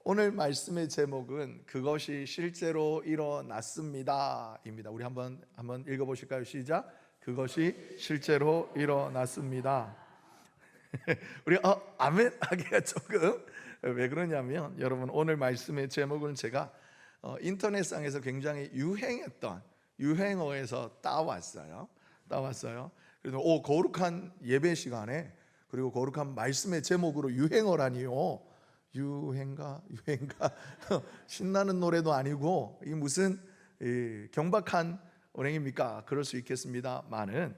오늘 말씀의 제목은 그것이 실제로 일어났습니다 입니다. 우리 한번 읽어보실까요? 시작. 그것이 실제로 일어났습니다. 우리 아멘 하기가 조금 왜 그러냐면, 여러분, 오늘 말씀의 제목은 제가 인터넷상에서 굉장히 유행했던 유행어에서 따왔어요. 그래서 거룩한 예배 시간에, 그리고 거룩한 말씀의 제목으로 유행어라니요. 유행가 신나는 노래도 아니고 이 무슨 경박한 언행입니까? 그럴 수 있겠습니다만은,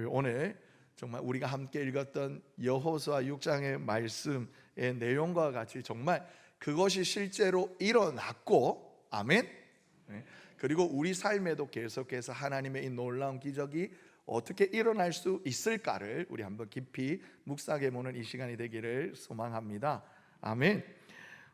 오늘 정말 우리가 함께 읽었던 여호수아 6장의 말씀의 내용과 같이 정말 그것이 실제로 일어났고, 아멘. 그리고 우리 삶에도 계속해서 하나님의 이 놀라운 기적이 어떻게 일어날 수 있을까를 우리 한번 깊이 묵상해 보는 이 시간이 되기를 소망합니다. 아멘.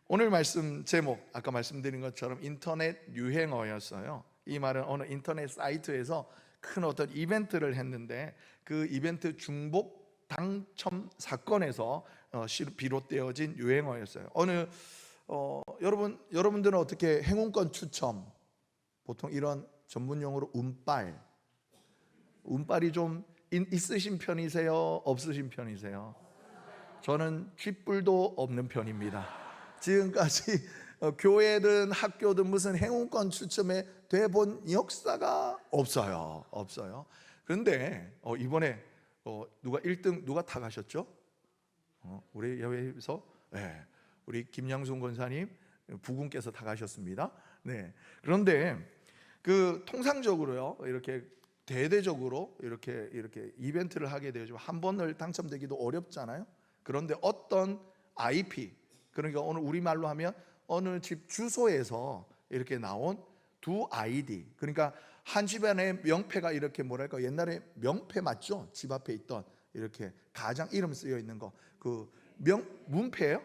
오늘 말씀 제목, 아까 말씀드린 것처럼 인터넷 유행어였어요. 이 말은 어느 인터넷 사이트에서 큰 어떤 이벤트를 했는데, 그 이벤트 중복 당첨 사건에서 비롯되어진 유행어였어요. 여러분들은 어떻게 행운권 추첨, 보통 이런 전문 용어로 운빨이 좀 있으신 편이세요? 없으신 편이세요? 저는 쥐뿔도 없는 편입니다. 지금까지 교회든 학교든 무슨 행운권 추첨에 돼본 역사가 없어요. 그런데 이번에 누가 1등 누가 타가셨죠? 우리 예배에서 우리 김양순 권사님 부군께서 타가셨습니다. 네. 그런데 그 통상적으로요, 이렇게 대대적으로 이렇게 이벤트를 하게 되죠. 한 번을 당첨되기도 어렵잖아요. 그런데 어떤 IP, 그러니까 오늘 우리말로 하면 어느 집 주소에서 이렇게 나온 두 아이디, 그러니까 한 집안의 명패가 이렇게 뭐랄까, 옛날에 명패 맞죠? 집 앞에 있던 이렇게 가장 이름 쓰여 있는 거, 그 문패예요?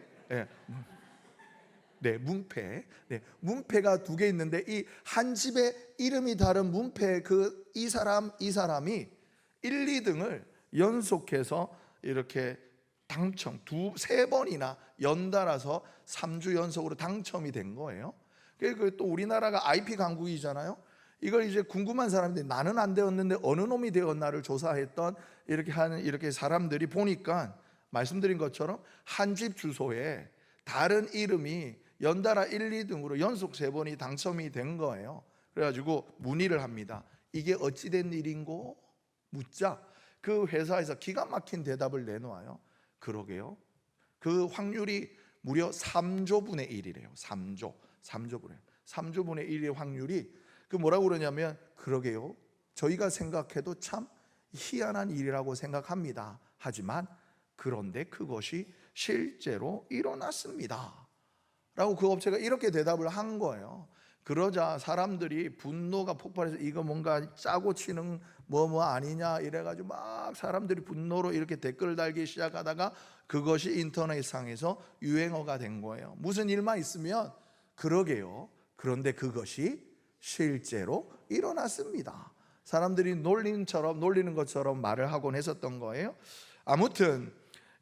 네, 문패. 네, 문패가 두 개 있는데 이 한 집에 이름이 다른 문패, 이 사람이 1, 2등을 연속해서 이렇게 당첨 세 번이나 연달아서 3주 연속으로 당첨이 된 거예요. 또 우리나라가 IP 강국이잖아요. 이걸 이제 궁금한 사람들이, 나는 안 되었는데 어느 놈이 되었나를 조사했던 이렇게 사람들이 보니까, 말씀드린 것처럼 한 집 주소에 다른 이름이 연달아 1, 2등으로 연속 3번이 당첨이 된 거예요. 그래가지고 문의를 합니다. 이게 어찌된 일인고 묻자 그 회사에서 기가 막힌 대답을 내놓아요. 그러게요, 그 확률이 무려 3조분의 1이래요. 3조분의 1의 확률이, 그 뭐라고 그러냐면, 그러게요, 저희가 생각해도 참 희한한 일이라고 생각합니다. 하지만 그런데 그것이 실제로 일어났습니다 라고 그 업체가 이렇게 대답을 한 거예요. 그러자 사람들이 분노가 폭발해서 이거 뭔가 짜고 치는 뭐 아니냐 이래가지고 막 사람들이 분노로 이렇게 댓글 달기 시작하다가 그것이 인터넷상에서 유행어가 된 거예요. 무슨 일만 있으면 그러게요, 그런데 그것이 실제로 일어났습니다. 사람들이 놀리는 것처럼 말을 하곤 했었던 거예요. 아무튼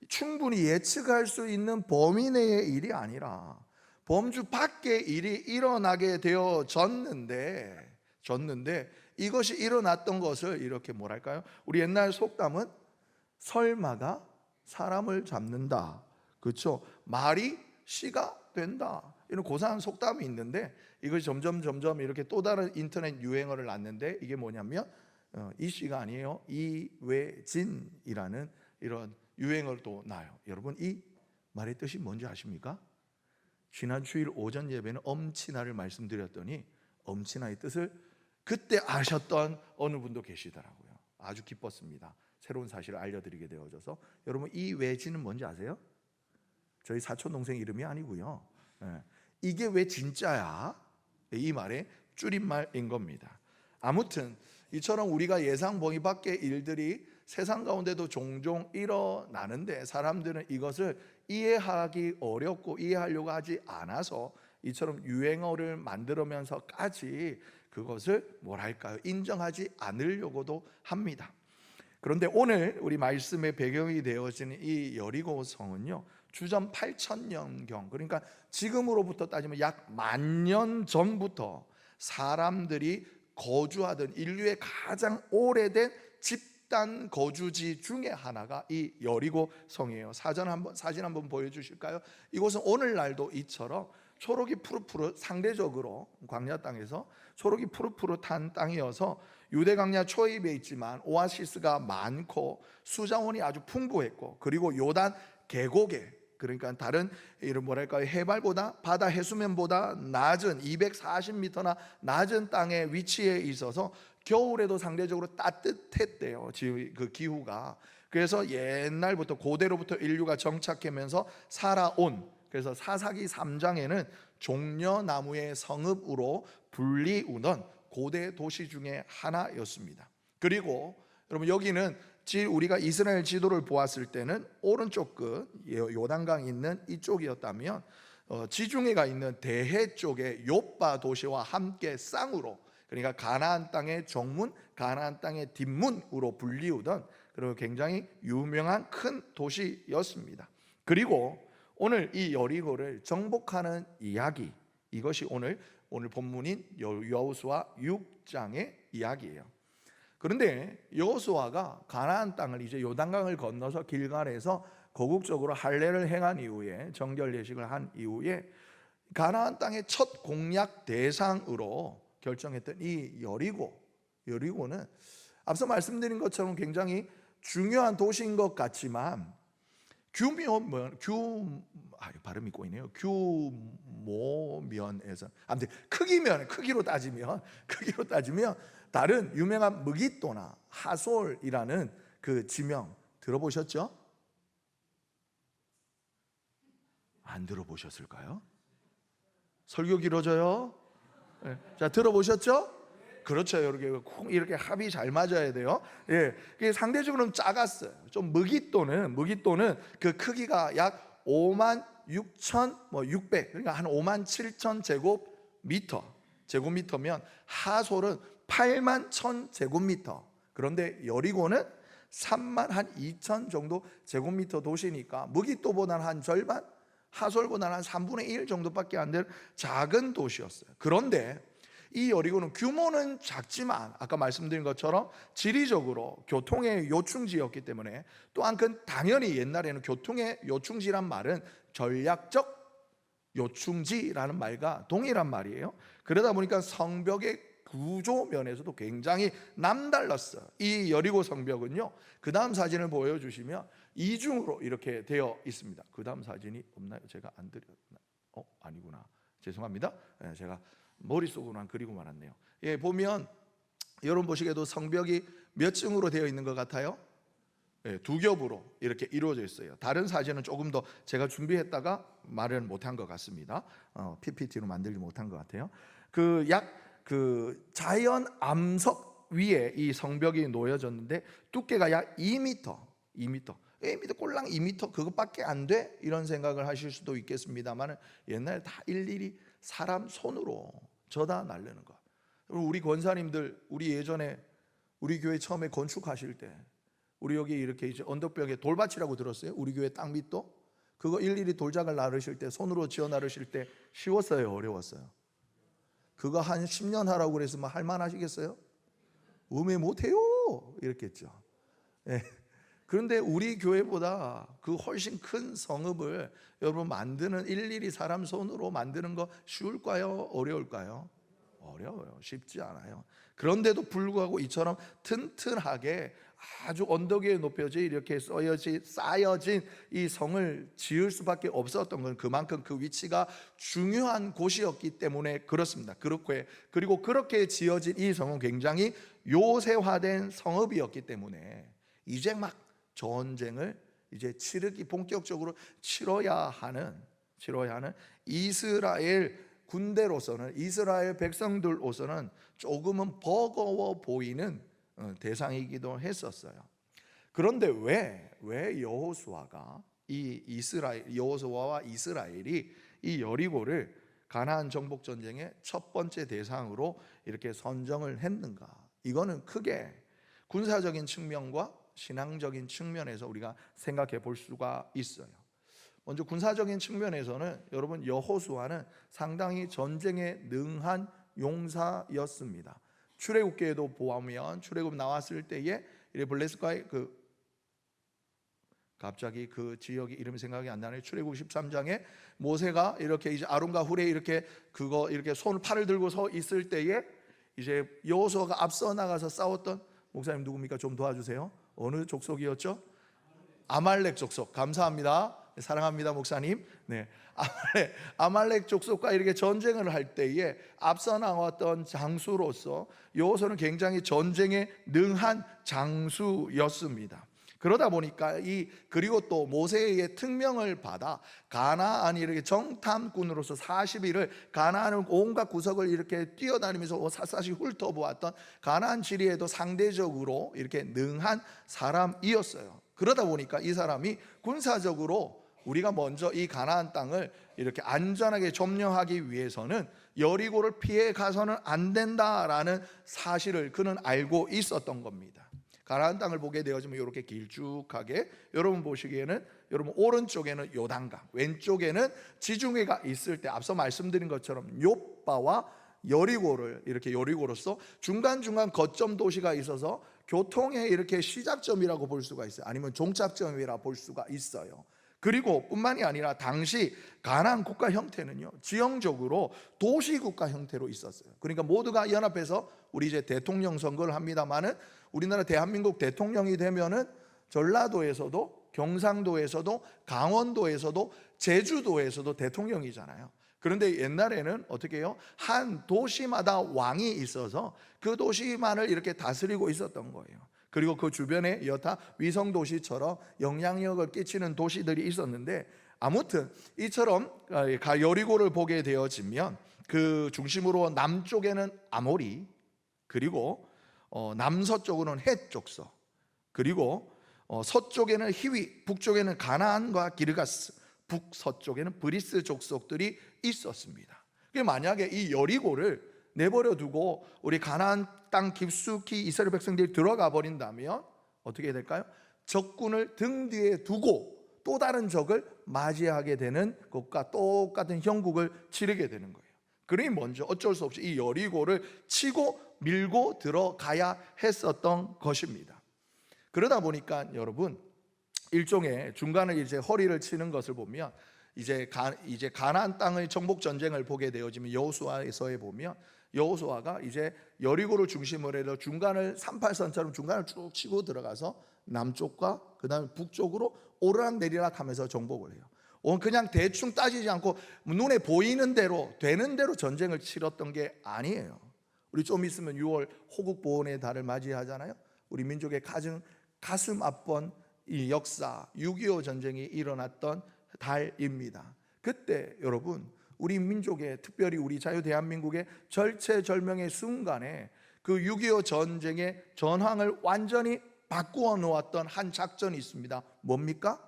충분히 예측할 수 있는 범위 내의 일이 아니라 범주 밖의 일이 일어나게 되어졌는데, 이것이 일어났던 것을 이렇게 뭐랄까요, 우리 옛날 속담은 설마가 사람을 잡는다, 그렇죠? 말이 시가 된다, 이런 고상한 속담이 있는데, 이것이 점점 이렇게 또 다른 인터넷 유행어를 낳는데, 이게 뭐냐면 이 시가 아니에요, 이외진이라는 이런 유행어를 또 놔요. 여러분, 이 말의 뜻이 뭔지 아십니까? 지난 주일 오전 예배는 엄친아를 말씀드렸더니 엄친아의 뜻을 그때 아셨던 어느 분도 계시더라고요. 아주 기뻤습니다. 새로운 사실을 알려드리게 되어져서. 여러분, 이 외진은 뭔지 아세요? 저희 사촌 동생 이름이 아니고요. 이게 왜 진짜야? 이 말의 줄임말인 겁니다. 아무튼 이처럼 우리가 예상 범위 밖의 일들이 세상 가운데도 종종 일어나는데, 사람들은 이것을 이해하기 어렵고 이해하려고 하지 않아서 이처럼 유행어를 만들면서까지 그것을 뭐랄까요, 인정하지 않으려고도 합니다. 그런데 오늘 우리 말씀의 배경이 되어지는 이 여리고 성은요, 주전 8,000년경, 그러니까 지금으로부터 따지면 약 10,000년 전부터 사람들이 거주하던 인류의 가장 오래된 집단 거주지 중에 하나가 이 여리고 성이에요. 사진 한번 보여주실까요? 이곳은 오늘날도 이처럼 초록이 푸릇푸릇, 상대적으로 광야 땅에서 초록이 푸릇푸릇한 땅이어서 유대 광야 초입에 있지만 오아시스가 많고 수자원이 아주 풍부했고, 그리고 요단 계곡에, 그러니까 다른 이런 뭐랄까요, 해발보다, 바다 해수면보다 낮은 240m나 낮은 땅에 위치해 있어서 겨울에도 상대적으로 따뜻했대요, 그 기후가. 그래서 옛날부터, 고대로부터 인류가 정착하면서 살아온, 그래서 사사기 3장에는 종려나무의 성읍으로 불리우던 고대 도시 중에 하나였습니다. 그리고 여러분, 여기는 우리가 이스라엘 지도를 보았을 때는 오른쪽 끝 요단강 있는 이쪽이었다면, 지중해가 있는 대해 쪽의 요빠 도시와 함께 쌍으로, 그러니까 가나안 땅의 정문, 가나안 땅의 뒷문으로 불리우던, 그리고 굉장히 유명한 큰 도시였습니다. 그리고 오늘 이 여리고를 정복하는 이야기, 이것이 오늘 본문인 여호수아 6장의 이야기예요. 그런데 여호수아가 가나안 땅을, 이제 요단강을 건너서 길갈에서 거국적으로 할례를 행한 이후에, 정결 예식을 한 이후에 가나안 땅의 첫 공략 대상으로 결정했던 이 여리고는 앞서 말씀드린 것처럼 굉장히 중요한 도시인 것 같지만 발음이 꼬이네요. 규모면에서, 아무튼 크기로 따지면 다른 유명한 무기또나 하솔이라는 그 지명 들어보셨죠? 안 들어보셨을까요? 설교 길어져요? 네. 자, 들어보셨죠? 그렇죠. 이렇게 합이 잘 맞아야 돼요. 예, 그게 상대적으로는 작았어요. 좀 무기또는 그 크기가 약 56,600, 그러니까 한 57,000 제곱미터면 하솔은 81,000 제곱미터. 그런데 여리고는 32,000 정도 제곱미터 도시니까 무기또보다는 한 절반, 하솔보다는 한 3분의 1 정도밖에 안 되는 작은 도시였어요. 그런데 이 여리고는 규모는 작지만 아까 말씀드린 것처럼 지리적으로 교통의 요충지였기 때문에, 또한 당연히 옛날에는 교통의 요충지란 말은 전략적 요충지라는 말과 동일한 말이에요. 그러다 보니까 성벽의 구조 면에서도 굉장히 남달랐어요. 이 여리고 성벽은요, 그 다음 사진을 보여주시면 이중으로 이렇게 되어 있습니다. 그 다음 사진이 없나요? 제가 안 드렸나? 아니구나, 죄송합니다. 제가 머릿속으로만 그리고 말았네요. 예, 보면 여러분 보시기에도 성벽이 몇 층으로 되어 있는 것 같아요? 예, 두 겹으로 이렇게 이루어져 있어요. 다른 사진은 조금 더 제가 준비했다가 말을 못한 것 같습니다. PPT로 만들지 못한 것 같아요. 그 자연 암석 위에 이 성벽이 놓여졌는데 두께가 약 2m, 꼴랑 2m 그것밖에 안 돼? 이런 생각을 하실 수도 있겠습니다만, 옛날에 다 일일이 사람 손으로 져다 날르는 것. 우리 권사님들, 예전에 우리 교회 처음에 건축하실 때, 우리 여기 이렇게 이제 언덕벽에 돌밭이라고 들었어요? 우리 교회 땅 밑도? 그거 일일이 돌작을 나르실 때, 손으로 지어 나르실 때 쉬웠어요, 어려웠어요? 그거 한 10년 하라고 그랬으면 할만하시겠어요? 음해 못해요 이렇게 했죠. 예. 그런데 우리 교회보다 그 훨씬 큰 성읍을 여러분 만드는, 일일이 사람 손으로 만드는 거 쉬울까요? 어려울까요? 어려워요. 쉽지 않아요. 그런데도 불구하고 이처럼 튼튼하게 아주 언덕 위에 높여져 이렇게 쌓여진 이 성을 지을 수밖에 없었던 건 그만큼 그 위치가 중요한 곳이었기 때문에 그렇습니다. 그리고 그렇게 지어진 이 성은 굉장히 요새화된 성읍이었기 때문에 이제 막 전쟁을 이제 본격적으로 치러야 하는 이스라엘 군대로서는, 이스라엘 백성들로서는 조금은 버거워 보이는 대상이기도 했었어요. 그런데 왜 여호수아와 이스라엘이 이 여리고를 가나안 정복 전쟁의 첫 번째 대상으로 이렇게 선정을 했는가? 이거는 크게 군사적인 측면과 신앙적인 측면에서 우리가 생각해 볼 수가 있어요. 먼저 군사적인 측면에서는 여러분 여호수아는 상당히 전쟁에 능한 용사였습니다. 출애굽기에도 보면 출애굽 나왔을 때에 블레셋과의 갑자기 그 지역의 이름이 생각이 안 나네요. 출애굽 13장에 모세가 이렇게 이제 아론과 훌에 이렇게 손 팔을 들고 서 있을 때에 이제 여호수아가 앞서 나가서 싸웠던, 목사님 누굽니까? 좀 도와주세요. 어느 족속이었죠? 아말렉 족속. 감사합니다. 사랑합니다, 목사님. 네, 아말렉 족속과 이렇게 전쟁을 할 때에 앞서 나왔던 장수로서 여호수아는 굉장히 전쟁에 능한 장수였습니다. 그러다 보니까 그리고 또 모세의 특명을 받아 가나안 이렇게 정탐꾼으로서 40일을 가나안을 온갖 구석을 이렇게 뛰어다니면서 샅샅이 훑어보았던 가나안 지리에도 상대적으로 이렇게 능한 사람이었어요. 그러다 보니까 이 사람이 군사적으로 우리가 먼저 이 가나안 땅을 이렇게 안전하게 점령하기 위해서는 여리고를 피해 가서는 안 된다라는 사실을 그는 알고 있었던 겁니다. 가나안 땅을 보게 되어지면 이렇게 길쭉하게 여러분 보시기에는 여러분 오른쪽에는 요단강, 왼쪽에는 지중해가 있을 때 앞서 말씀드린 것처럼 욥바와 여리고를 이렇게 여리고로서 중간중간 거점 도시가 있어서 교통의 이렇게 시작점이라고 볼 수가 있어요. 아니면 종착점이라 볼 수가 있어요. 그리고 뿐만이 아니라 당시 가나안 국가 형태는요, 지형적으로 도시 국가 형태로 있었어요. 그러니까 모두가 연합해서 우리 이제 대통령 선거를 합니다만은 우리나라 대한민국 대통령이 되면은 전라도에서도 경상도에서도 강원도에서도 제주도에서도 대통령이잖아요. 그런데 옛날에는 어떻게 해요? 한 도시마다 왕이 있어서 그 도시만을 이렇게 다스리고 있었던 거예요. 그리고 그 주변에 여타 위성도시처럼 영향력을 끼치는 도시들이 있었는데, 아무튼 이처럼 여리고를 보게 되어지면 그 중심으로 남쪽에는 아모리, 그리고 남서쪽으로는 헷 족속, 그리고 서쪽에는 히위, 북쪽에는 가나안과 기르가스, 북서쪽에는 브리스 족속들이 있었습니다. 만약에 이 여리고를 내버려 두고 우리 가나안 땅 깊숙이 이스라엘 백성들이 들어가 버린다면 어떻게 될까요? 적군을 등 뒤에 두고 또 다른 적을 맞이하게 되는 것과 똑같은 형국을 치르게 되는 거예요. 그러니 먼저 어쩔 수 없이 이 여리고를 치고 밀고 들어가야 했었던 것입니다. 그러다 보니까 여러분, 일종의 중간에 이제 허리를 치는 것을 보면 이제 가나안 땅의 정복 전쟁을 보게 되어지면 여호수아에서에 보면 여호수아가 이제 여리고를 중심으로 해서 중간을 38선처럼 중간을 쭉 치고 들어가서 남쪽과 그다음에 북쪽으로 오르락내리락 하면서 정복을 해요. 그냥 대충 따지지 않고 눈에 보이는 대로 되는 대로 전쟁을 치렀던 게 아니에요. 우리 좀 있으면 6월 호국보훈의 달을 맞이하잖아요. 우리 민족의 가슴 아픈 이 역사 6.25 전쟁이 일어났던 달입니다. 그때 여러분, 우리 민족의, 특별히 우리 자유 대한민국의 절체절명의 순간에 그 6.25 전쟁의 전황을 완전히 바꾸어 놓았던 한 작전이 있습니다. 뭡니까?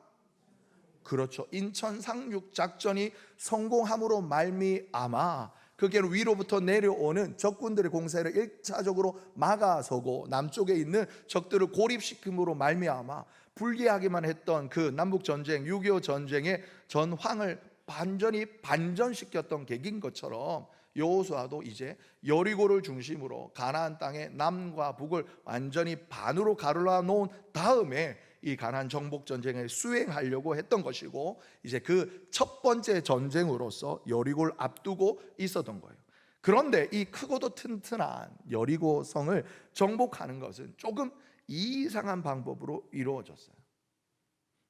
그렇죠. 인천 상륙 작전이 성공함으로 말미암아 그게 위로부터 내려오는 적군들의 공세를 1차적으로 막아서고 남쪽에 있는 적들을 고립시킴으로 말미암아 불리하기만 했던 그 남북전쟁 6.25 전쟁의 전황을 완전히 반전시켰던 계기인 것처럼 여호수아도 이제 여리고를 중심으로 가나안 땅의 남과 북을 완전히 반으로 가르러 놓은 다음에 이 가나안 정복 전쟁을 수행하려고 했던 것이고, 이제 그 첫 번째 전쟁으로서 여리고를 앞두고 있었던 거예요. 그런데 이 크고도 튼튼한 여리고 성을 정복하는 것은 조금 이상한 방법으로 이루어졌어요.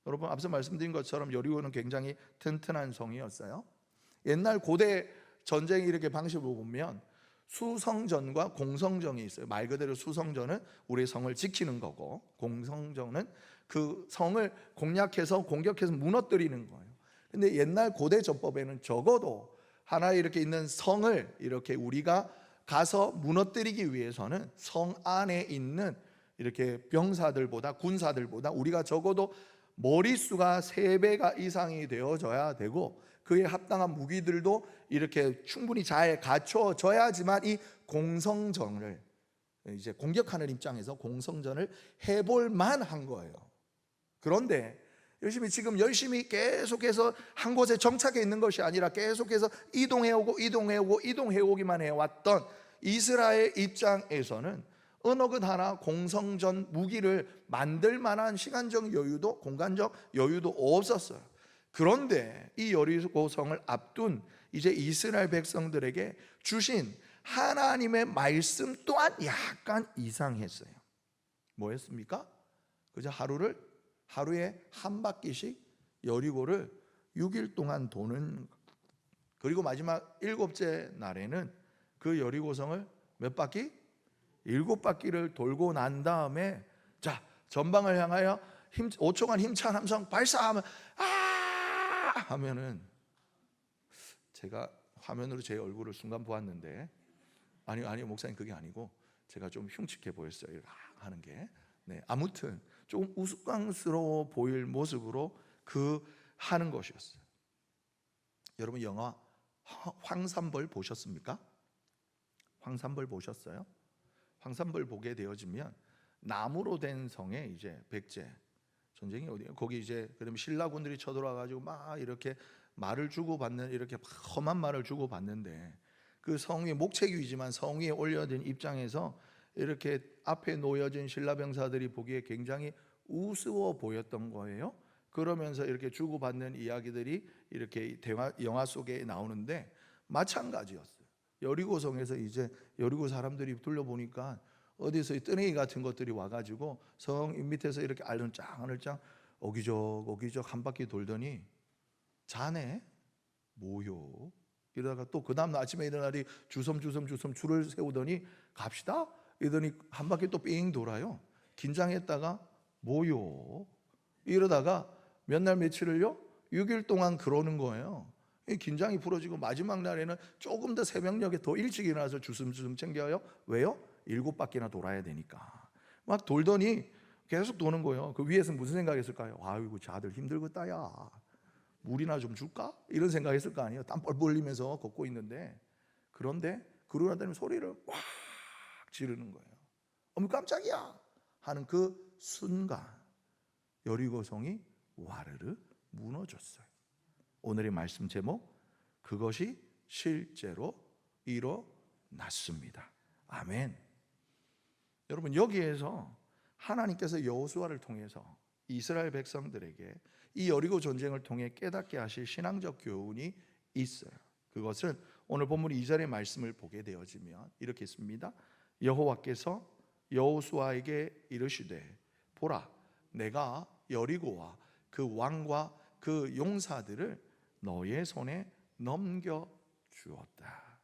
여러분, 앞서 말씀드린 것처럼 여리고는 굉장히 튼튼한 성이었어요. 옛날 고대 전쟁 이렇게 방식을 보면 수성전과 공성전이 있어요. 말 그대로 수성전은 우리 성을 지키는 거고, 공성전은 그 성을 공략해서 공격해서 무너뜨리는 거예요. 근데 옛날 고대 전법에는 적어도 하나 이렇게 있는 성을 이렇게 우리가 가서 무너뜨리기 위해서는 성 안에 있는 이렇게 병사들보다 군사들보다 우리가 적어도 머릿수가 3배가 이상이 되어져야 되고, 그에 합당한 무기들도 이렇게 충분히 잘 갖춰져야지만 이 공성전을 이제 공격하는 입장에서 공성전을 해볼 만한 거예요. 그런데 열심히 계속해서 한 곳에 정착해 있는 것이 아니라 계속해서 이동해 오기만 해왔던 이스라엘 입장에서는 어느 것 하나 공성전 무기를 만들 만한 시간적 여유도 공간적 여유도 없었어요. 그런데 이 여리고성을 앞둔 이제 이스라엘 백성들에게 주신 하나님의 말씀 또한 약간 이상했어요. 뭐였습니까? 그저 하루에 한 바퀴씩 여리고를 6일 동안 도는, 그리고 마지막 7째 날에는 그 여리고성을 몇 바퀴? 7바퀴를 돌고 난 다음에 자, 전방을 향하여 5초간 힘찬 함성 발사하면 하면은, 제가 화면으로 제 얼굴을 순간 보았는데 아니 목사님, 그게 아니고 제가 좀 흉측해 보였어요, 이렇게 하는 게. 네, 아무튼 조금 우스꽝스러워 보일 모습으로 하는 것이었어요. 여러분, 영화 황산벌 보셨습니까? 황산벌 보셨어요? 황산벌 보게 되어지면 나무로 된 성에 이제 백제 전쟁이 어디예요? 거기 이제 그다음에 신라군들이 쳐들어와 가지고 막 이렇게 말을 주고받는, 이렇게 험한 말을 주고받는데, 그 성 위에 목책위지만 성 위에 올려진 입장에서 이렇게 앞에 놓여진 신라 병사들이 보기에 굉장히 우스워 보였던 거예요. 그러면서 이렇게 주고받는 이야기들이 이렇게 영화 속에 나오는데 마찬가지였어요. 여리고성에서 이제 여리고 사람들이 둘러보니까 어디서 뜨내기 같은 것들이 와가지고 성 밑에서 이렇게 하늘장 어기적 한 바퀴 돌더니 자네 뭐요? 이러다가 또 그 다음 아침에 일어나리 주섬 줄을 세우더니 갑시다 이러더니 한 바퀴 또 삥 돌아요. 긴장했다가 뭐요? 이러다가 몇 날 며칠을요? 6일 동안 그러는 거예요. 긴장이 풀어지고 마지막 날에는 조금 더 새벽녘에 더 일찍 일어나서 주섬 챙겨요. 왜요? 7바퀴나 돌아야 되니까. 막 돌더니 계속 도는 거예요. 그 위에서 무슨 생각했을까요? 아이고, 자들 힘들겠다 야, 물이나 좀 줄까? 이런 생각했을 거 아니에요. 땀 뻘뻘 흘리면서 걷고 있는데, 그런데 그러고 나더니 소리를 꽉 지르는 거예요. 어머 깜짝이야 하는 그 순간 여리고성이 와르르 무너졌어요. 오늘의 말씀 제목, 그것이 실제로 일어났습니다. 아멘. 여러분, 여기에서 하나님께서 여호수아를 통해서 이스라엘 백성들에게 이 여리고 전쟁을 통해 깨닫게 하실 신앙적 교훈이 있어요. 그것은 오늘 본문 2절의 말씀을 보게 되어지면 이렇게 있습니다. 여호와께서 여호수아에게 이르시되 보라, 내가 여리고와 그 왕과 그 용사들을 너의 손에 넘겨 주었다.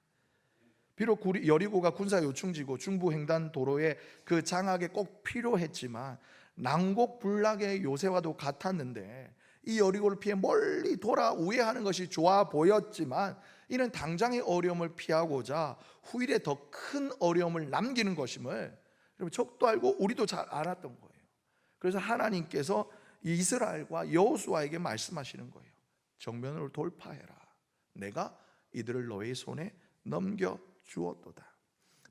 비록 여리고가 군사 요충지고 중부 횡단 도로의 그 장악에 꼭 필요했지만 난곡불락의 요새와도 같았는데, 이 여리고를 피해 멀리 돌아 우회하는 것이 좋아 보였지만 이는 당장의 어려움을 피하고자 후일에 더 큰 어려움을 남기는 것임을 여러분 적도 알고 우리도 잘 알았던 거예요. 그래서 하나님께서 이스라엘과 여호수아에게 말씀하시는 거예요. 정면으로 돌파해라. 내가 이들을 너의 손에 넘겨 주었도다.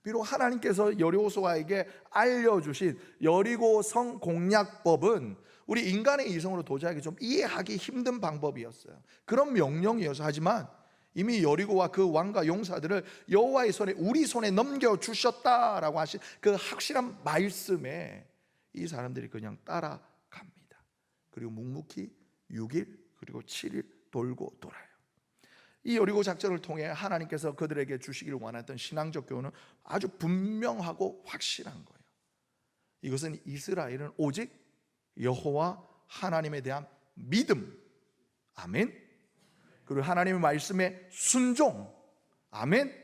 비록 하나님께서 여호수아에게 알려주신 여리고 성 공략법은 우리 인간의 이성으로 도저히 좀 이해하기 힘든 방법이었어요. 그런 명령이어서. 하지만 이미 여리고와 그 왕과 용사들을 여호와의 손에, 우리 손에 넘겨 주셨다라고 하신 그 확실한 말씀에 이 사람들이 그냥 따라갑니다. 그리고 묵묵히 6일 그리고 7일 돌고 돌아요. 이 여리고 작전을 통해 하나님께서 그들에게 주시기를 원했던 신앙적 교훈은 아주 분명하고 확실한 거예요. 이것은 이스라엘은 오직 여호와 하나님에 대한 믿음, 아멘, 그리고 하나님의 말씀에 순종, 아멘.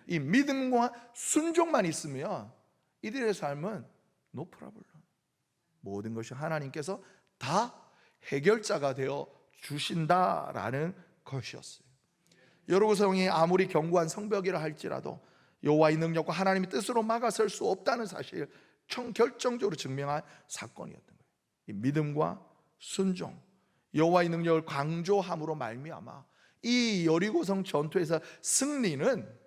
이 믿음과 순종만 있으면 이들의 삶은 no problem, 모든 것이 하나님께서 다 해결자가 되어 주신다라는 것이었어요. 여리고성이 아무리 견고한 성벽이라 할지라도 여호와의 능력과 하나님의 뜻으로 막아설 수 없다는 사실을 결정적으로 증명한 사건이었던 거예요. 이 믿음과 순종, 여호와의 능력을 강조함으로 말미암아 이 여리고성 전투에서 승리는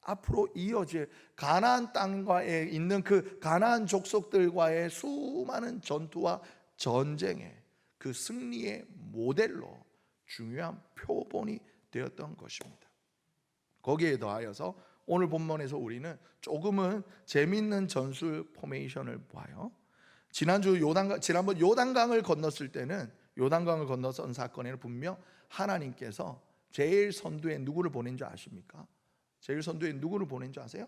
앞으로 이어질 가나안 땅과에 있는 그 가나안 족속들과의 수많은 전투와 전쟁에 그 승리의 모델로 중요한 표본이 되었던 것입니다. 거기에 더하여서 오늘 본문에서 우리는 조금은 재미있는 전술 포메이션을 봐요. 지난번 요단강을 건넜을 때는, 요단강을 건너선 사건에는 분명 하나님께서 제일 선두에 누구를 보낸 줄 아십니까? 제일 선두에 누구를 보낸 줄 아세요?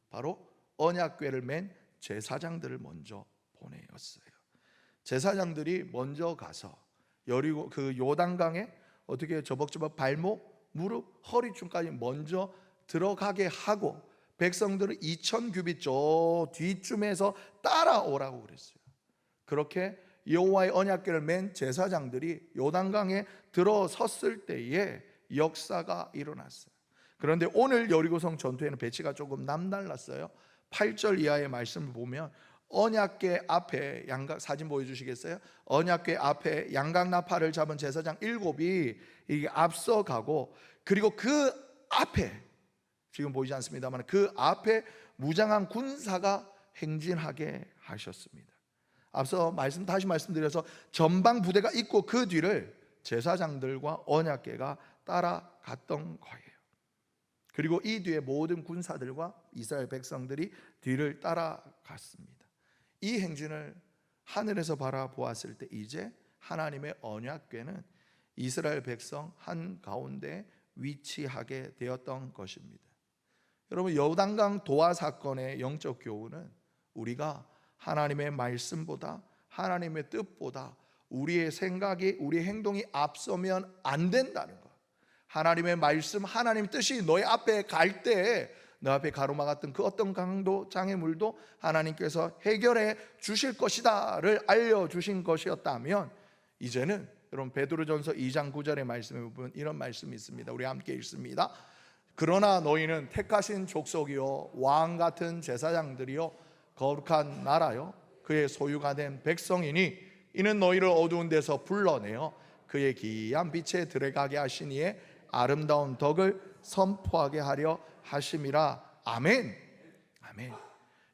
바로 언약궤를 맨 제사장들을 먼저 보내었어요. 제사장들이 먼저 가서 여리고 그 요단강에 어떻게 저벅저벅 발목, 무릎, 허리춤까지 먼저 들어가게 하고 백성들을 2000규빗 저 뒤쯤에서 따라오라고 그랬어요. 그렇게 여호와의 언약궤를 맨 제사장들이 요단강에 들어섰을 때에 역사가 일어났어요. 그런데 오늘 여리고성 전투에는 배치가 조금 남달랐어요. 8절 이하의 말씀을 보면 언약궤 앞에 양각, 사진 보여주시겠어요? 언약궤 앞에 양각나팔을 잡은 제사장 7이 이게 앞서가고, 그리고 그 앞에 지금 보이지 않습니다만 그 앞에 무장한 군사가 행진하게 하셨습니다. 앞서 다시 말씀드려서 전방 부대가 있고 그 뒤를 제사장들과 언약궤가 따라갔던 거예요. 그리고 이 뒤에 모든 군사들과 이스라엘 백성들이 뒤를 따라갔습니다. 이 행진을 하늘에서 바라보았을 때 이제 하나님의 언약궤는 이스라엘 백성 한가운데 위치하게 되었던 것입니다. 여러분, 요단강 도하 사건의 영적 교훈은 우리가 하나님의 말씀보다, 하나님의 뜻보다 우리의 생각이, 우리의 행동이 앞서면 안 된다는 것. 하나님의 말씀, 하나님 뜻이 너의 앞에 갈 때 너 앞에 가로막 같은 그 어떤 강도, 장애물도 하나님께서 해결해 주실 것이다를 알려주신 것이었다면, 이제는 여러분 베드로전서 2장 9절의 말씀에 보면 이런 말씀이 있습니다. 우리 함께 읽습니다. 그러나 너희는 택하신 족속이요 왕 같은 제사장들이요 거룩한 나라요 그의 소유가 된 백성이니 이는 너희를 어두운 데서 불러내어 그의 기이한 빛에 들어가게 하신 이의 아름다운 덕을 선포하게 하려 하심이라. 아멘. 아멘.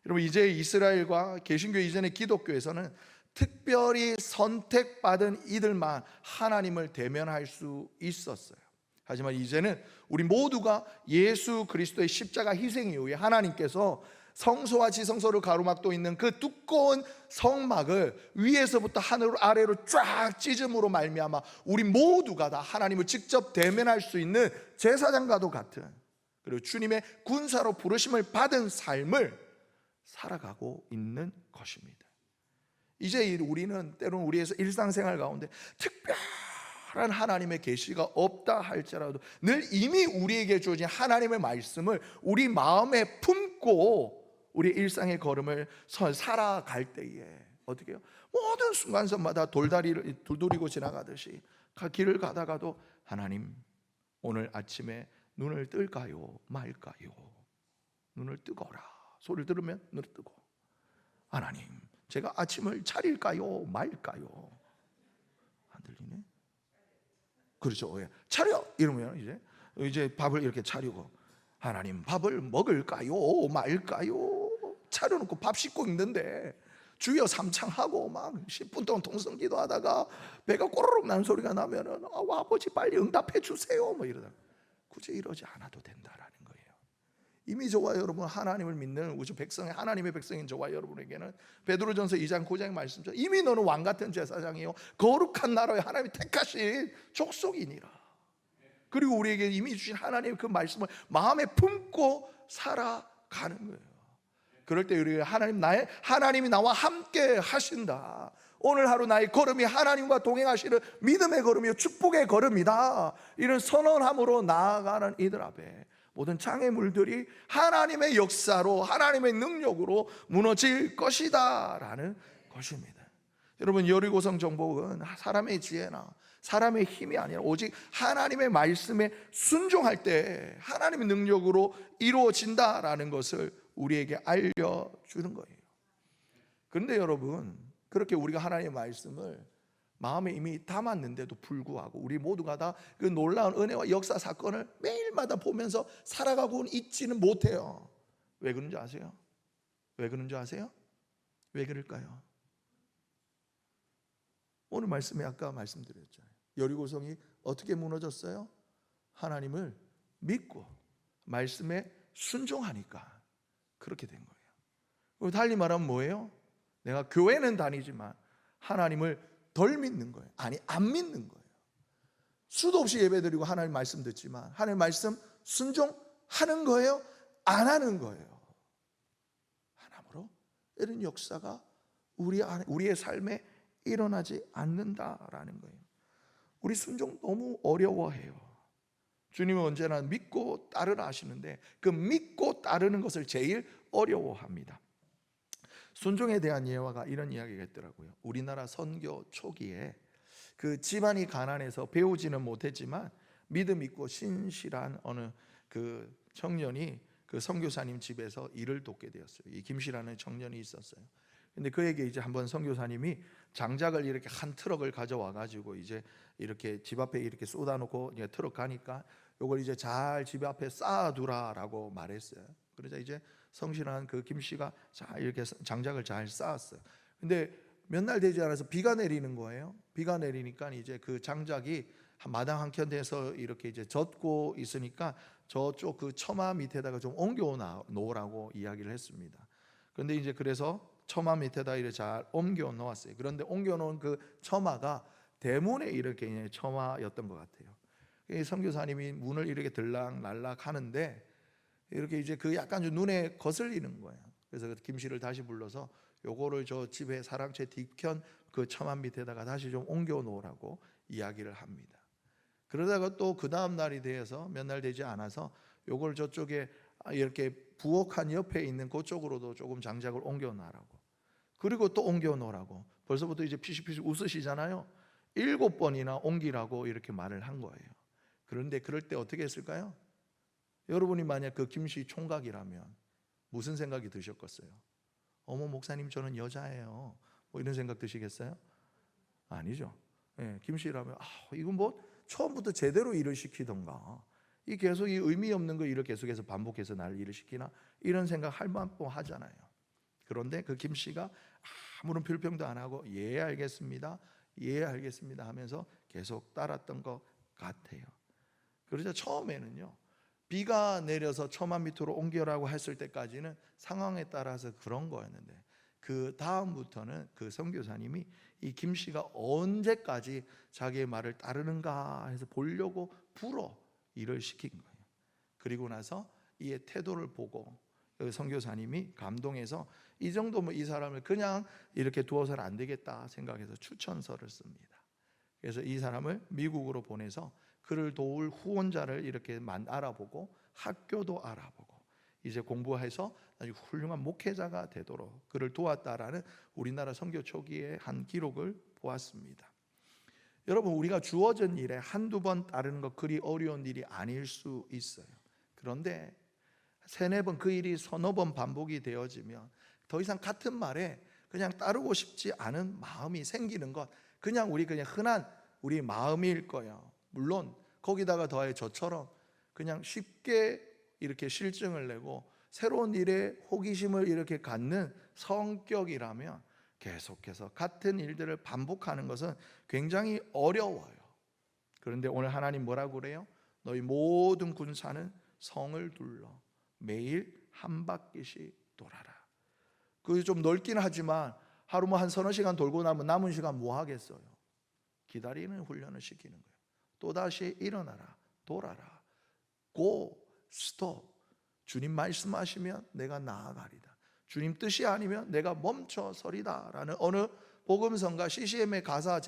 여러분, 이제 이스라엘과 개신교 이전의 기독교에서는 특별히 선택받은 이들만 하나님을 대면할 수 있었어요. 하지만 이제는 우리 모두가 예수 그리스도의 십자가 희생 이후에 하나님께서 성소와 지성소를 가로막고 있는 그 두꺼운 성막을 위에서부터 하늘 아래로 쫙 찢음으로 말미암아 우리 모두가 다 하나님을 직접 대면할 수 있는 제사장과도 같은, 그리고 주님의 군사로 부르심을 받은 삶을 살아가고 있는 것입니다. 이제 우리는 때로는 우리의 일상생활 가운데 특별한 하나님의 계시가 없다 할지라도 늘 이미 우리에게 주어진 하나님의 말씀을 우리 마음에 품고 우리 일상의 걸음을 살아갈 때에 어떻게 해요? 모든 순간선마다 돌다리를 두드리고 지나가듯이 길을 가다가도 하나님, 오늘 아침에 눈을 뜰까요 말까요? 눈을 뜨거라. 소리를 들으면 눈을 뜨고, 하나님, 제가 아침을 차릴까요 말까요? 안 들리네? 그렇죠. 차려! 이러면 이제 밥을 이렇게 차리고, 하나님, 밥을 먹을까요 말까요? 차려놓고 밥 씻고 있는데 주여 삼창하고 막 10분 동안 통성기도 하다가 배가 꼬르륵 나는 소리가 나면은 아버지 빨리 응답해 주세요 뭐 이러다. 굳이 이러지 않아도 된다라는 거예요. 이미 저와 여러분 하나님을 믿는 우주 백성의 하나님의 백성인 저와 여러분에게는 베드로전서 2장 9장의 말씀처럼 이미 너는 왕 같은 제사장이요 거룩한 나라의 하나님이 택하신 족속이니라. 그리고 우리에게 이미 주신 하나님의 그 말씀을 마음에 품고 살아가는 거예요. 그럴 때 우리가 하나님이 나와 함께 하신다, 오늘 하루 나의 걸음이 하나님과 동행하시는 믿음의 걸음이요 축복의 걸음이다, 이런 선언함으로 나아가는 이들 앞에 모든 장애물들이 하나님의 역사로, 하나님의 능력으로 무너질 것이다 라는 것입니다. 여러분, 여리고성 정복은 사람의 지혜나 사람의 힘이 아니라 오직 하나님의 말씀에 순종할 때 하나님의 능력으로 이루어진다라는 것을 우리에게 알려주는 거예요. 그런데 여러분, 그렇게 우리가 하나님의 말씀을 마음에 이미 담았는데도 불구하고 우리 모두가 다 그 놀라운 은혜와 역사 사건을 매일마다 보면서 살아가고는 있지는 못해요. 왜 그런지 아세요? 왜 그런지 아세요? 왜 그럴까요? 오늘 말씀에 아까 말씀드렸잖아요. 여리고성이 어떻게 무너졌어요? 하나님을 믿고 말씀에 순종하니까 그렇게 된 거예요. 달리 말하면 뭐예요? 내가 교회는 다니지만 하나님을 덜 믿는 거예요. 아니, 안 믿는 거예요. 수도 없이 예배드리고 하나님 말씀 듣지만 하나님 말씀 순종하는 거예요? 안 하는 거예요? 하나님으로 이런 역사가 우리의 삶에 일어나지 않는다라는 거예요. 우리 순종 너무 어려워해요. 주님은 언제나 믿고 따르라 하시는데 그 믿고 따르는 것을 제일 어려워합니다. 순종에 대한 예화가 이런 이야기가 있더라고요. 우리나라 선교 초기에 그 집안이 가난해서 배우지는 못했지만 믿음 있고 신실한 어느 그 청년이 그 선교사님 집에서 일을 돕게 되었어요. 이 김씨라는 청년이 있었어요. 근데 그에게 이제 한번 선교사님이 장작을 이렇게 한 트럭을 가져와 가지고 이제 이렇게 집 앞에 이렇게 쏟아놓고 이제 트럭 가니까 요걸 이제 잘 집 앞에 쌓아두라라고 말했어요. 그러자 이제 성실한 그 김씨가 잘 이렇게 장작을 잘 쌓았어요. 근데 몇 날 되지 않아서 비가 내리는 거예요. 비가 내리니까 이제 그 장작이 마당 한켠에서 이렇게 이제 젖고 있으니까 저쪽 그 처마 밑에다가 좀 옮겨 놓으라고 이야기를 했습니다. 그런데 이제 그래서 처마 밑에다 이렇게 잘 옮겨 놓았어요. 그런데 옮겨 놓은 그 처마가 대문에 이렇게 처마였던 것 같아요. 선교사님이 문을 이렇게 들락날락 하는데 이렇게 이제 그 약간 좀 눈에 거슬리는 거예요. 그래서 김 씨를 다시 불러서 요거를 저 집에 사랑채 뒤편 그 처마 밑에다가 다시 좀 옮겨 놓으라고 이야기를 합니다. 그러다가 또 그 다음 날이 돼서 몇 날 되지 않아서 요걸 저쪽에 이렇게 부엌한 옆에 있는 그쪽으로도 조금 장작을 옮겨 놔라고, 그리고 또 옮겨 놓으라고. 벌써부터 이제 피식피식 웃으시잖아요. 7번이나 옮기라고 이렇게 말을 한 거예요. 그런데 그럴 때 어떻게 했을까요? 여러분이 만약 그 김씨 총각이라면 무슨 생각이 드셨겠어요? 어머, 목사님 저는 여자예요, 뭐 이런 생각 드시겠어요? 아니죠. 김씨라면 이건 뭐 처음부터 제대로 일을 시키던가, 이 계속 이 의미 없는 거 일을 계속해서 반복해서 날 일을 시키나, 이런 생각 할 만도 하잖아요. 그런데 그 김씨가 아무런 불평도 안 하고 예 알겠습니다, 예 알겠습니다 하면서 계속 따랐던 것 같아요. 그러자 처음에는요, 비가 내려서 처마 밑으로 옮겨라고 했을 때까지는 상황에 따라서 그런 거였는데 그 다음부터는 그 선교사님이 이 김씨가 언제까지 자기의 말을 따르는가 해서 보려고 불어 일을 시킨 거예요. 그리고 나서 이의 태도를 보고 선교사님이 감동해서 이 정도면 이 사람을 그냥 이렇게 두어서는 안 되겠다 생각해서 추천서를 씁니다. 그래서 이 사람을 미국으로 보내서 그를 도울 후원자를 이렇게 알아보고 학교도 알아보고 이제 공부해서 아주 훌륭한 목회자가 되도록 그를 도왔다라는 우리나라 선교 초기의 한 기록을 보았습니다. 여러분, 우리가 주어진 일에 한두 번 따르는 것 그리 어려운 일이 아닐 수 있어요. 그런데 세네 번, 그 일이 서너 번 반복이 되어지면 더 이상 같은 말에 그냥 따르고 싶지 않은 마음이 생기는 것, 그냥 흔한 우리 마음일 거예요. 물론 거기다가 더해 저처럼 그냥 쉽게 이렇게 실증을 내고 새로운 일에 호기심을 이렇게 갖는 성격이라면 계속해서 같은 일들을 반복하는 것은 굉장히 어려워요. 그런데 오늘 하나님 뭐라고 그래요? 너희 모든 군사는 성을 둘러 매일 한 바퀴씩 돌아라. 그게 좀 넓긴 하지만 하루 한 서너 시간 돌고 나면 남은 시간 뭐 하겠어요? 기다리는 훈련을 시키는 거예요. 또다시 일어나라, 돌아라, 고, 스톱. 주님 말씀하시면 내가 나아가리다, 주님 뜻이 아니면 내가 멈춰서리다 라는 어느 복음성가 CCM의 가사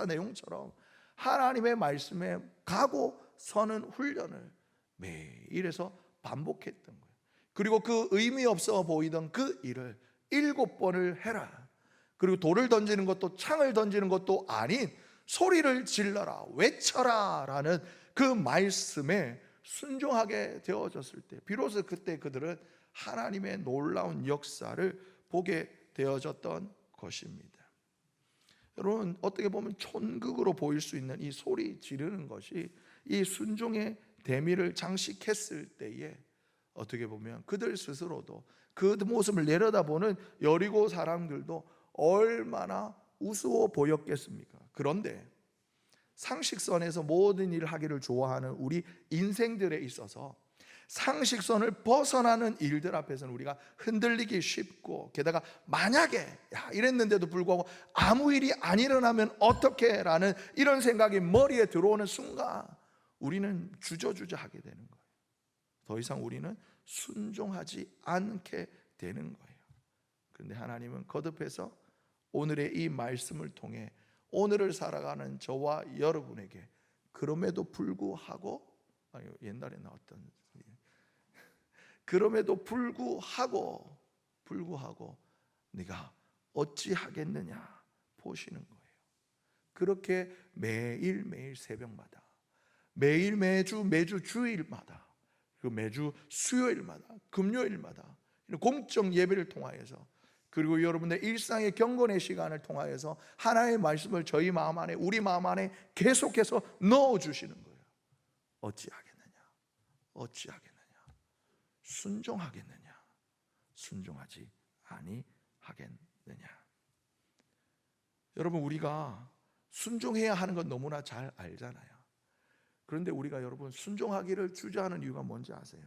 내용처럼 하나님의 말씀에 가고 서는 훈련을 매일에서 반복했던 거예요. 그리고 그 의미 없어 보이던 그 일을 7번을 해라. 그리고 돌을 던지는 것도 창을 던지는 것도 아닌 소리를 질러라, 외쳐라 라는 그 말씀에 순종하게 되어졌을 때 비로소 그때 그들은 하나님의 놀라운 역사를 보게 되어졌던 것입니다. 여러분, 어떻게 보면 촌극으로 보일 수 있는 이 소리 지르는 것이 이 순종의 대미를 장식했을 때에 어떻게 보면 그들 스스로도 그 모습을 내려다보는 여리고 사람들도 얼마나 우스워 보였겠습니까? 그런데 상식선에서 모든 일을 하기를 좋아하는 우리 인생들에 있어서 상식선을 벗어나는 일들 앞에서는 우리가 흔들리기 쉽고, 게다가 만약에 이랬는데도 불구하고 아무 일이 안 일어나면 어떡해 라는 이런 생각이 머리에 들어오는 순간 우리는 주저주저 하게 되는 거예요. 더 이상 우리는 순종하지 않게 되는 거예요. 그런데 하나님은 거듭해서 오늘의 이 말씀을 통해 오늘을 살아가는 저와 여러분에게 그럼에도 불구하고, 옛날에 나왔던 그럼에도 불구하고 네가 어찌하겠느냐 보시는 거예요. 그렇게 매일매일 새벽마다, 매주 주일마다, 그 매주 수요일마다, 금요일마다 공적 예배를 통하여서, 그리고 여러분의 일상의 경건의 시간을 통하여서 하나님의 말씀을 저희 마음 안에, 우리 마음 안에 계속해서 넣어주시는 거예요. 어찌하겠느냐? 순종하겠느냐? 순종하지 아니하겠느냐? 여러분, 우리가 순종해야 하는 건 너무나 잘 알잖아요. 그런데 우리가 여러분 순종하기를 주저하는 이유가 뭔지 아세요?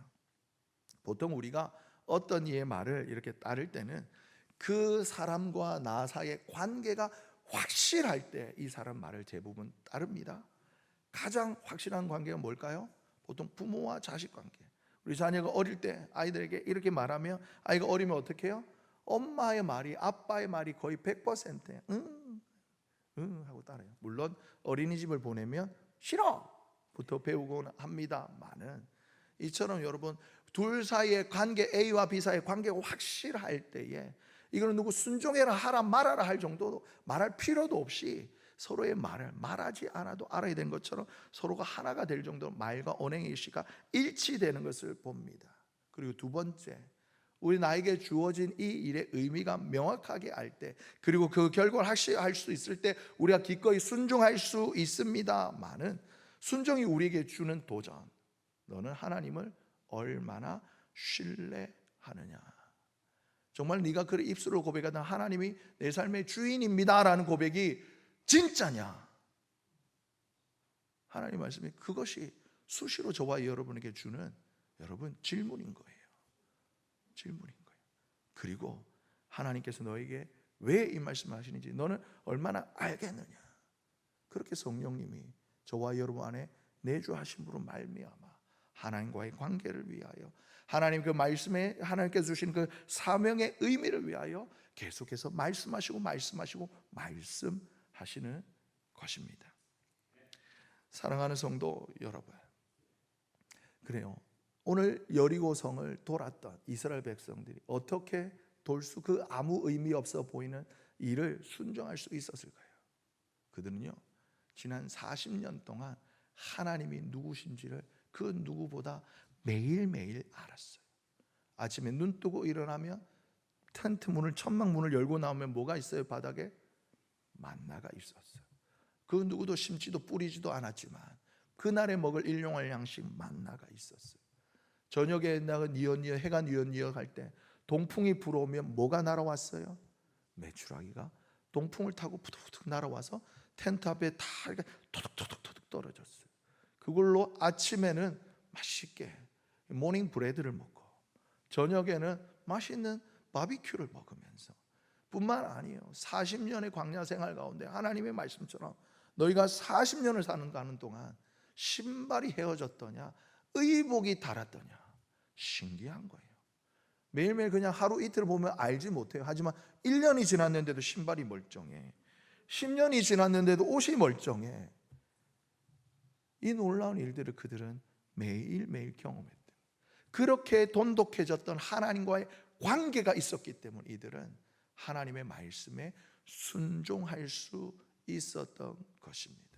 보통 우리가 어떤 이의 말을 이렇게 따를 때는 그 사람과 나 사이의 관계가 확실할 때 이 사람 말을 대부분 따릅니다. 가장 확실한 관계가 뭘까요? 보통 부모와 자식 관계. 우리 자녀가 어릴 때 아이들에게 이렇게 말하면 아이가 어리면 어떻게 해요? 엄마의 말이, 아빠의 말이 거의 100%예요. 응 하고 따라요. 물론 어린이집을 보내면 싫어부터 배우곤 합니다만은, 이처럼 여러분 둘 사이의 관계, A와 B 사이의 관계가 확실할 때에 이거는 누구 순종해라 하라 말아라 할 정도로 말할 필요도 없이 서로의 말을 말하지 않아도 알아야 되는 것처럼 서로가 하나가 될 정도로 말과 언행의 일치가 일치되는 것을 봅니다. 그리고 두 번째, 우리 나에게 주어진 이 일의 의미가 명확하게 알 때, 그리고 그 결과를 확실할 수 있을 때 우리가 기꺼이 순종할 수 있습니다만은, 순종이 우리에게 주는 도전, 너는 하나님을 얼마나 신뢰하느냐. 정말 네가 그 입술로 고백하던 하나님이 내 삶의 주인입니다라는 고백이 진짜냐? 하나님 말씀이 그것이 수시로 저와 여러분에게 주는 여러분 질문인 거예요. 그리고 하나님께서 너에게 왜 이 말씀을 하시는지 너는 얼마나 알겠느냐? 그렇게 성령님이 저와 여러분 안에 내주하심으로 말미암아 하나님과의 관계를 위하여, 하나님 그 말씀에 하나님께서 주신 그 사명의 의미를 위하여 계속해서 말씀하시는 것입니다. 사랑하는 성도 여러분, 그래요. 오늘 여리고성을 돌았던 이스라엘 백성들이 어떻게 그 아무 의미 없어 보이는 일을 순종할 수 있었을까요? 그들은요, 지난 40년 동안 하나님이 누구신지를 그 누구보다 매일매일 알았어요. 아침에 눈 뜨고 일어나면 텐트 문을, 천막 문을 열고 나오면 뭐가 있어요? 바닥에 만나가 있었어요. 그 누구도 심지도 뿌리지도 않았지만 그날에 먹을 일용할 양식 만나가 있었어요. 저녁에 니엇니엇 해가 니엇니엇 할 때 동풍이 불어오면 뭐가 날아왔어요? 메추라기가 동풍을 타고 푸득푸득 날아와서 텐트 앞에 다 토득토득 떨어졌어요. 그걸로 아침에는 맛있게 모닝 브레드를 먹고 저녁에는 맛있는 바비큐를 먹으면서, 뿐만 아니에요, 40년의 광야 생활 가운데 하나님의 말씀처럼 너희가 40년을 가는 동안 신발이 헤어졌더냐 의복이 닳았더냐, 신기한 거예요. 매일매일 그냥 하루 이틀 보면 알지 못해요. 하지만 1년이 지났는데도 신발이 멀쩡해, 10년이 지났는데도 옷이 멀쩡해. 이 놀라운 일들을 그들은 매일매일 경험했대요. 그렇게 돈독해졌던 하나님과의 관계가 있었기 때문에 이들은 하나님의 말씀에 순종할 수 있었던 것입니다.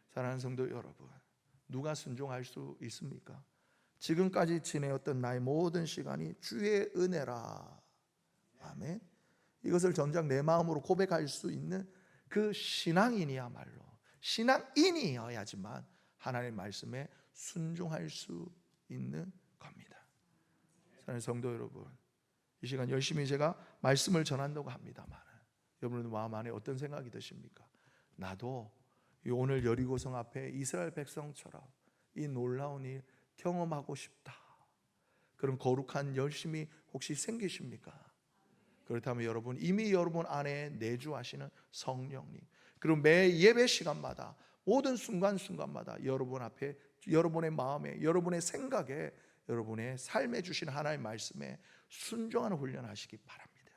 사랑하는 성도 여러분, 누가 순종할 수 있습니까? 지금까지 지내었던 나의 모든 시간이 주의 은혜라. 아멘. 이것을 전작 내 마음으로 고백할 수 있는 그 신앙인이야말로 신앙인이어야지만 하나님의 말씀에 순종할 수 있는 겁니다. 사랑하는 성도 여러분, 이 시간 열심히 제가 말씀을 전한다고 합니다만 여러분들 마음 안에 어떤 생각이 드십니까? 나도 오늘 여리고성 앞에 이스라엘 백성처럼 이 놀라운 일 경험하고 싶다. 그런 거룩한 열심이 혹시 생기십니까? 그렇다면 여러분, 이미 여러분 안에 내주하시는 성령님, 그리고 매 예배 시간마다 모든 순간순간마다 여러분 앞에, 여러분의 마음에, 여러분의 생각에, 여러분의 삶에 주신 하나님의 말씀에 순종하는 훈련하시기 바랍니다.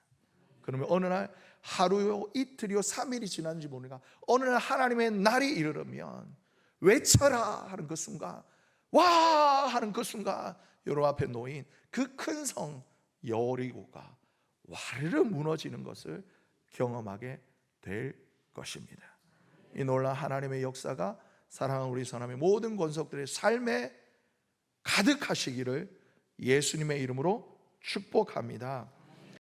그러면 어느 날 하루요, 이틀이요, 3일이 지났는지 모르니까 어느 날 하나님의 날이 이르면 외쳐라 하는 그 순간, 와 하는 그 순간 여러분 앞에 놓인 그 큰 성 여리고가 와르르 무너지는 것을 경험하게 될 것입니다. 이 놀라운 하나님의 역사가 사랑하는 우리 선함의 모든 권속들의 삶에 가득하시기를 예수님의 이름으로 축복합니다.